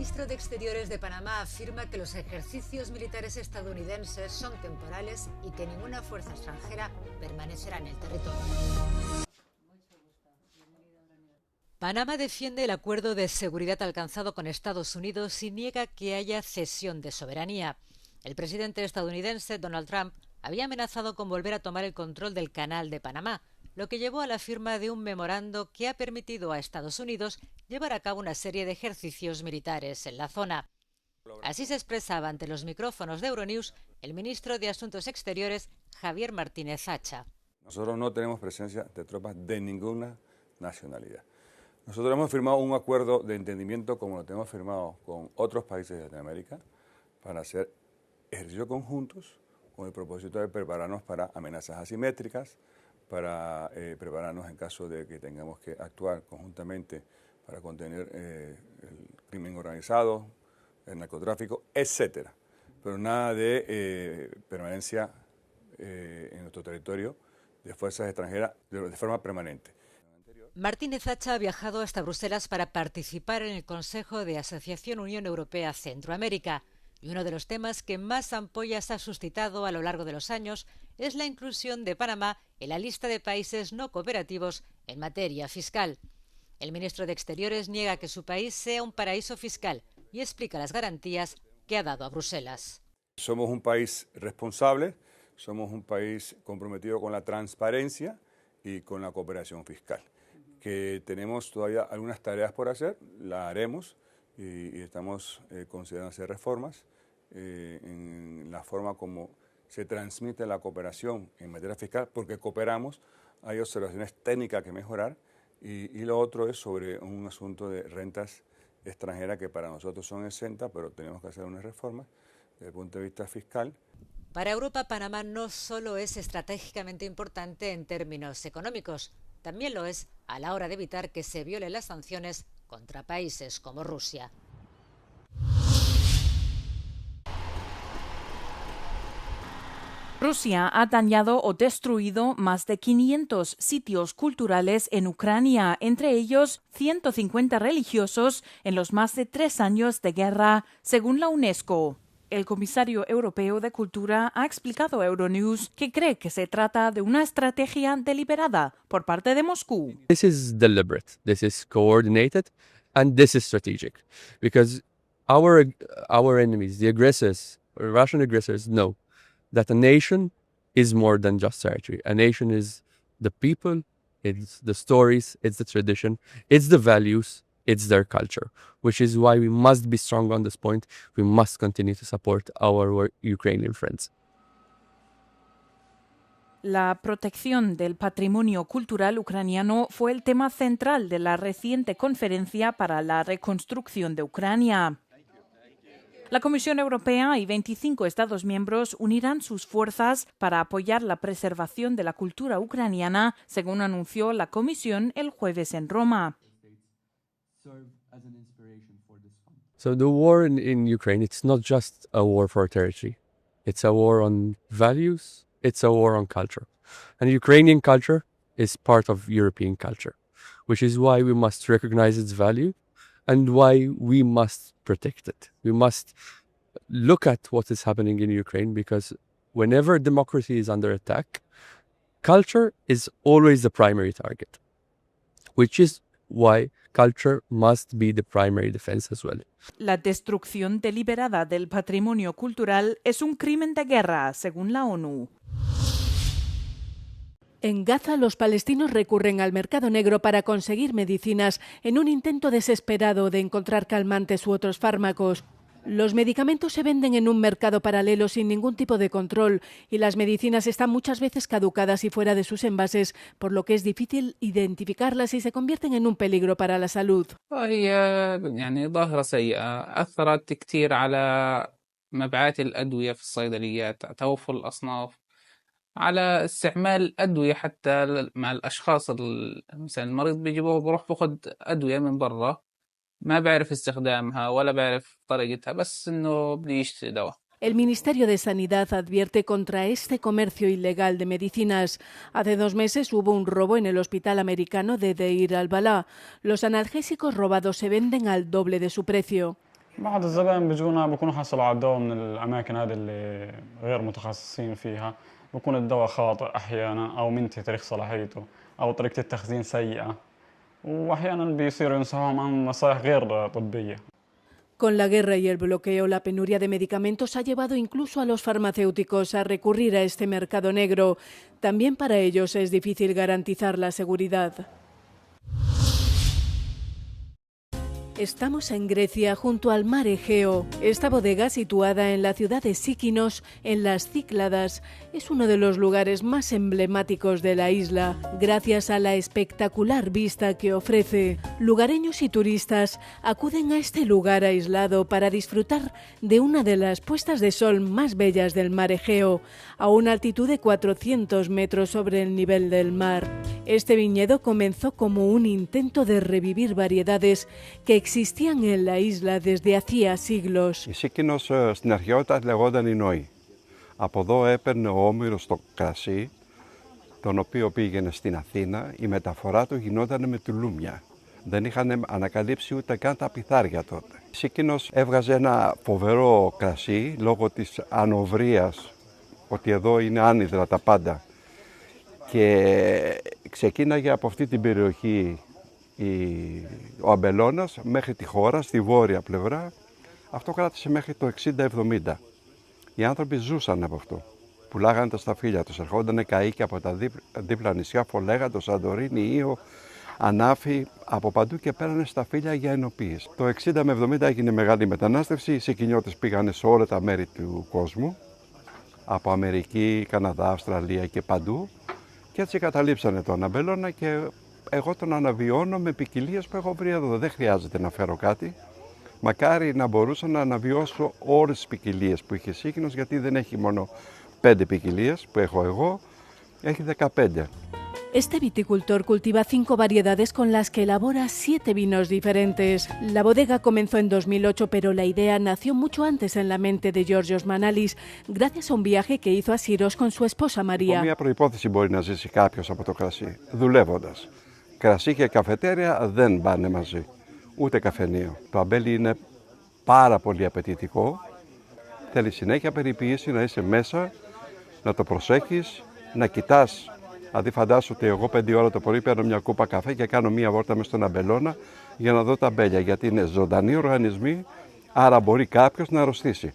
ministro de Exteriores de Panamá afirma que los ejercicios militares estadounidenses son temporales y que ninguna fuerza extranjera permanecerá en el territorio. Panamá defiende el acuerdo de seguridad alcanzado con Estados Unidos y niega que haya cesión de soberanía. El presidente estadounidense, Donald Trump, había amenazado con volver a tomar el control del Canal de Panamá, lo que llevó a la firma de un memorando que ha permitido a Estados Unidos llevar a cabo una serie de ejercicios militares en la zona. Así se expresaba ante los micrófonos de Euronews el ministro de Asuntos Exteriores, Javier Martínez Hacha. Nosotros no tenemos presencia de tropas de ninguna nacionalidad. Nosotros hemos firmado un acuerdo de entendimiento como lo tenemos firmado con otros países de Latinoamérica para hacer ejercicios conjuntos con el propósito de prepararnos para amenazas asimétricas, para prepararnos en caso de que tengamos que actuar conjuntamente para contener el crimen organizado, el narcotráfico, etcétera. Pero nada de permanencia en nuestro territorio de fuerzas extranjeras de forma permanente. Martínez Hacha ha viajado hasta Bruselas para participar en el Consejo de Asociación Unión Europea-Centroamérica. Y uno de los temas que más ampollas ha suscitado a lo largo de los años es la inclusión de Panamá en la lista de países no cooperativos en materia fiscal. El ministro de Exteriores niega que su país sea un paraíso fiscal y explica las garantías que ha dado a Bruselas. Somos un país responsable, somos un país comprometido con la transparencia y con la cooperación fiscal. Que tenemos todavía algunas tareas por hacer, las haremos y estamos considerando hacer reformas en la forma como se transmite la cooperación en materia fiscal, porque cooperamos, hay observaciones técnicas que mejorar y lo otro es sobre un asunto de rentas extranjeras que para nosotros son exentas, pero tenemos que hacer unas reformas desde el punto de vista fiscal. Para Europa, Panamá no solo es estratégicamente importante en términos económicos, también lo es a la hora de evitar que se violen las sanciones contra países como Rusia. Rusia ha dañado o destruido más de 500 sitios culturales en Ucrania, entre ellos 150 religiosos en los más de 3 años de guerra, según la UNESCO. El comisario europeo de Cultura ha explicado a Euronews que cree que se trata de una estrategia deliberada por parte de Moscú. This is deliberate, this is coordinated, and this is strategic, because our enemies, the aggressors, Russian aggressors, know that a nation is more than just territory. A nation is the people, it's the stories, it's the tradition, it's the values, it's their culture, which is why we must be strong on this point. We must continue to support our Ukrainian friends. La protección del patrimonio cultural ucraniano fue el tema central de la reciente conferencia para la reconstrucción de Ucrania. La Comisión Europea y 25 Estados miembros unirán sus fuerzas para apoyar la preservación de la cultura ucraniana, según anunció la Comisión el jueves en Roma. So the war in Ukraine, it's not just a war for territory. It's a war on values, it's a war on culture. And Ukrainian culture is part of European culture, which is why we must recognize its value and why we must protect it. We must look at what is happening in Ukraine, because whenever democracy is under attack, culture is always the primary target, which is why culture must be the primary defense as well. La destrucción deliberada del patrimonio cultural es un crimen de guerra, según la ONU. En Gaza, los palestinos recurren al mercado negro para conseguir medicinas en un intento desesperado de encontrar calmantes u otros fármacos. Los medicamentos se venden en un mercado paralelo sin ningún tipo de control y las medicinas están muchas veces caducadas y fuera de sus envases, por lo que es difícil identificarlas y se convierten en un peligro para la salud. هي يعني ظاهرة سيئة أثرت كثير على مبيعات الأدوية في الصيدليات، توفر الأصناف، على استعمال الأدوية حتى مع الأشخاص. مثلا المريض بروح باخذ أدوية من برا، ما بعرف استخدامها ولا بعرف طريقتها، بس إنه بدي يشتري دواء. El Ministerio de Sanidad advierte contra este comercio ilegal de medicinas. Hace 2 meses hubo un robo en el hospital americano de Deir al-Balá. Los analgésicos robados se venden al doble de su precio. بعض الزبائن بيجونا بيكونوا حصلوا على الدواء من الأماكن هذه اللي غير متخصصين فيها، بيكون الدواء خاطئ أحيانا أو منتهي تاريخ صلاحيته أو طريقة التخزين سيئة، وأحيانا بيصيروا ينصحوهم عن نصائح غير طبية. Con la guerra y el bloqueo, la penuria de medicamentos ha llevado incluso a los farmacéuticos a recurrir a este mercado negro. También para ellos es difícil garantizar la seguridad. Estamos en Grecia, junto al mar Egeo. Esta bodega, situada en la ciudad de Síkinos, en las Cícladas, es uno de los lugares más emblemáticos de la isla, gracias a la espectacular vista que ofrece. Lugareños y turistas acuden a este lugar aislado para disfrutar de una de las puestas de sol más bellas del mar Egeo, a una altitud de 400 metros sobre el nivel del mar. Este viñedo comenzó como un intento de revivir variedades que existían en la isla desde hacía siglos. Η Σίκινος στην αρχαιότητα λεγόταν η Νόη. Από εδώ έπαιρνε ο Όμηρος το κρασί, τον οποίο πήγαινε στην Αθήνα. Η μεταφορά του γινόταν με τουλούμια. Δεν είχαν ανακαλύψει ούτε καν τα πιθάρια τότε. Η Σίκινος έβγαζε ένα φοβερό κρασί λόγω της ανοβρίας, ότι εδώ είναι άνυδρα τα πάντα. Και ξεκίναγε από αυτή την περιοχή ο αμπελώνας μέχρι τη χώρα, στη βόρεια πλευρά. Αυτό κράτησε μέχρι το 60-70. Οι άνθρωποι ζούσαν από αυτό. Πουλάγανε τα σταφύλια τους, ερχόντανε καΐκια από τα δίπλα νησιά, Φολέγα, το Σαντορίνι, Ήο, Ανάφη, από παντού και πέρανε σταφύλια για ενοποίηση. Το 60 με 70 έγινε μεγάλη μετανάστευση, οι Σικινιώτες πήγανε σε όλα τα μέρη του κόσμου, από Αμερική, Καναδά, Αυστραλία και παντού, και έτσι καταλήψανε τον αμπελώνα και εγώ τον αναβιώνω με ποικιλίες που έχω βρει εδώ. Δεν χρειάζεται να φέρω κάτι. Μακάρι να μπορούσα να αναβιώσω όλες τις ποικιλίες που είχε Σίκινος, γιατί δεν έχει μόνο 5 ποικιλίες που έχω εγώ, έχει 15. Este viticultor cultiva 5 variedades con las que elabora 7 vinos diferentes. La bodega comenzó en 2008, pero la idea nació mucho antes en la mente de Georgios Manalis, gracias a un viaje que hizo a Siros con su esposa María. Μια προϋπόθεση μπορεί να ζήσει κάποιος από το κρασί, δουλεύοντας. Κρασί και καφετέρια δεν πάνε μαζί, ούτε καφενείο. Το αμπέλι είναι πάρα πολύ απαιτητικό, θέλει συνέχεια περιποίηση, να είσαι μέσα, να το προσέχεις, να κοιτάς. Δηλαδή φαντάσου ότι εγώ 5 ώρα το πρωί παίρνω μια κούπα καφέ και κάνω μια βόλτα μες στον αμπελώνα για να δω τα αμπέλια, γιατί είναι ζωντανοί οργανισμοί, άρα μπορεί κάποιος να αρρωστήσει,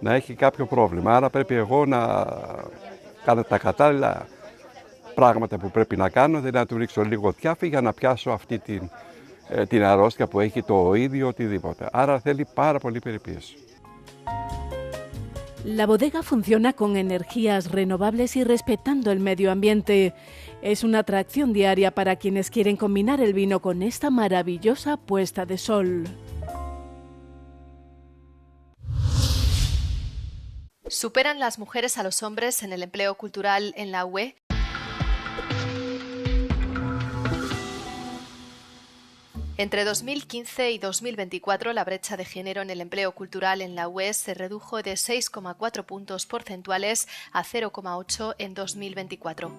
να έχει κάποιο πρόβλημα. Άρα πρέπει εγώ να κάνω τα κατάλληλα πράγματα που πρέπει να κάνω, δηλαδή να του ρίξω λίγο τιάφι για να πιάσω αυτή την αρρώστια που έχει το ίδιο οτιδήποτε. Άρα θέλει πάρα πολύ περιποίηση. La bodega funciona con energías renovables y respetando el medio ambiente. Es una atracción diaria para quienes quieren combinar el vino con esta maravillosa puesta de sol. ¿Superan las mujeres a los hombres en el empleo cultural en la UE? Entre 2015 y 2024, la brecha de género en el empleo cultural en la UE se redujo de 6,4 puntos porcentuales a 0,8 en 2024.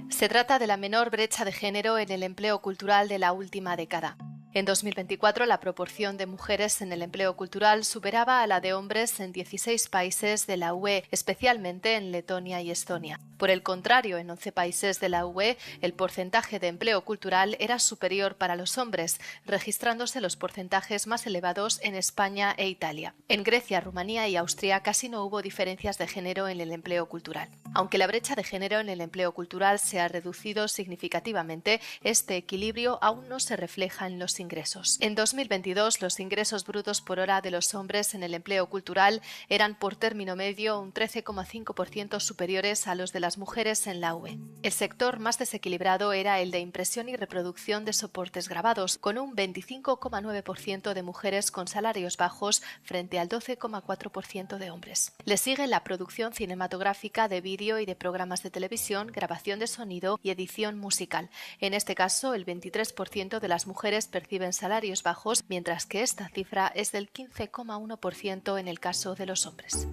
Se trata de la menor brecha de género en el empleo cultural de la última década. En 2024, la proporción de mujeres en el empleo cultural superaba a la de hombres en 16 países de la UE, especialmente en Letonia y Estonia. Por el contrario, en 11 países de la UE, el porcentaje de empleo cultural era superior para los hombres, registrándose los porcentajes más elevados en España e Italia. En Grecia, Rumanía y Austria casi no hubo diferencias de género en el empleo cultural. Aunque la brecha de género en el empleo cultural se ha reducido significativamente, este equilibrio aún no se refleja en los ingresos. En 2022, los ingresos brutos por hora de los hombres en el empleo cultural eran por término medio un 13,5% superiores a los de las mujeres en la UE. El sector más desequilibrado era el de impresión y reproducción de soportes grabados, con un 25,9% de mujeres con salarios bajos frente al 12,4% de hombres. Le sigue la producción cinematográfica, de vídeo y de programas de televisión, grabación de sonido y edición musical. En este caso, el 23% de las mujeres perciben salarios bajos, mientras que esta cifra es del 15,1% en el caso de los hombres.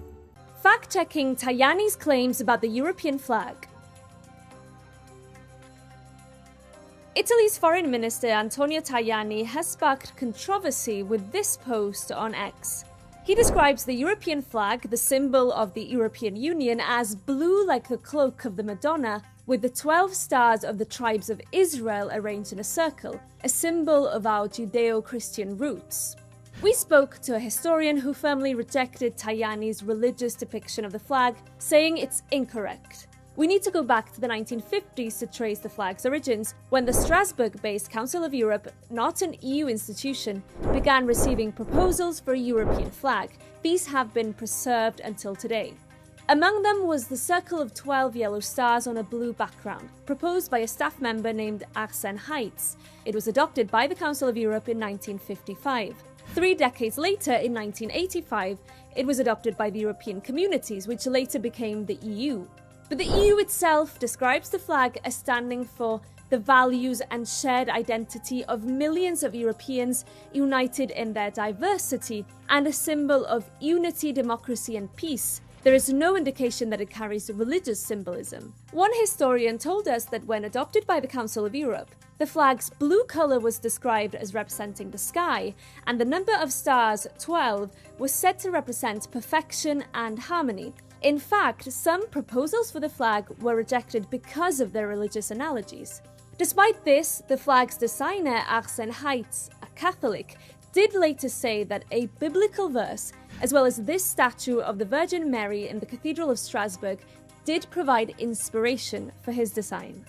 Fact-checking Tajani's claims about the European flag. Italy's Foreign Minister Antonio Tajani has sparked controversy with this post on X. He describes the European flag, the symbol of the European Union, as blue like the cloak of the Madonna, with the 12 stars of the tribes of Israel arranged in a circle, a symbol of our Judeo-Christian roots. We spoke to a historian who firmly rejected Tajani's religious depiction of the flag, saying it's incorrect. We need to go back to the 1950s to trace the flag's origins, when the Strasbourg-based Council of Europe, not an EU institution, began receiving proposals for a European flag. These have been preserved until today. Among them was the circle of 12 yellow stars on a blue background, proposed by a staff member named Arsène Heitz. It was adopted by the Council of Europe in 1955. 3 decades later, in 1985, it was adopted by the European Communities, which later became the EU. But the EU itself describes the flag as standing for the values and shared identity of millions of Europeans united in their diversity, and a symbol of unity, democracy, and peace. There is no indication that it carries religious symbolism. One historian told us that when adopted by the Council of Europe, the flag's blue colour was described as representing the sky, and the number of stars, 12, was said to represent perfection and harmony. In fact, some proposals for the flag were rejected because of their religious analogies. Despite this, the flag's designer, Arsène Heitz, a Catholic, did later say that a biblical verse, as well as this statue of the Virgin Mary in the Cathedral of Strasbourg, did provide inspiration for his design.